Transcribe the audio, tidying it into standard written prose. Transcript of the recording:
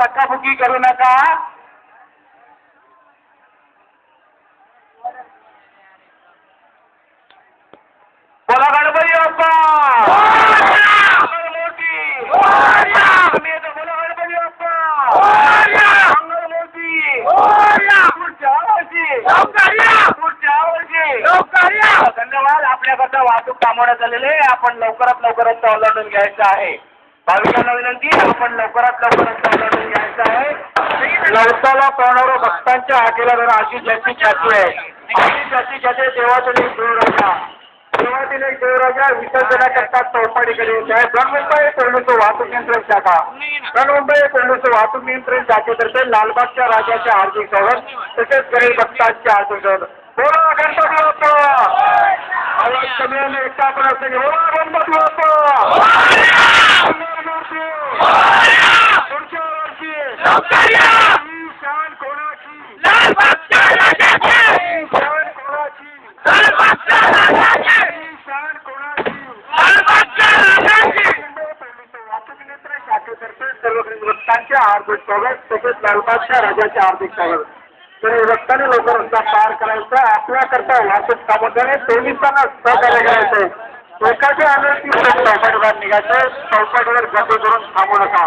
धक्काबुक्की करू नका. बोला गणपती बाप्पा मंगलमूर्ती. बोला गणपती बाप्पा मंगलमूर्ती. पुढच्या वर्षी धन्यवाद. आपल्याकरता वाहतूक थांबवण्यात आलेले. आपण लवकरात लवकरात ओलांडून घ्यायचं आहे. भाविकांना विनंती, आपण लवकरात लवकरात ओलांडून घ्यायचं आहे. नवसाला पावणाऱ्या भक्तांच्या हाकेला जरा अशी ज्याची ख्याती आहे. अशी ज्याची ख्याती देवातील एक देवराजा. देवातील एक देवराजा विसर्जनाकरता चौपाटीकडे येत आहे. बृहन्मुंबई कोल्हापूर वाहतूक नियंत्रण शाखा, बृहन्मुंबई कोल्हापूर वाहतूक नियंत्रण शाखेतर्फे लालबागच्या राजाचे हार्दिक स्वागत, तसेच गरीब भक्तांचे हार्दिक स्वागत. बोला गणपती बाप्पा. आवाज कमी आणि एकटा आपण असं की बोला गणपती बाप्पा. पुढच्या वर्षी ही शान कोणाची? ही शान कोणाची? सर्व भक्तांचे हार्दिक स्वागत, तसेच लालबागच्या राजाचे हार्दिक स्वागत. तर भक्तांनी लवकर रस्ता पार करायचा. आपल्याकरता वाहतूक कामगारांनी पोलिसांना सहकार्य करायचंय. एखाद्या आनंदी चौपाटीवर निघायचं. चौपाटीवर गर्दी करून थांबू नका.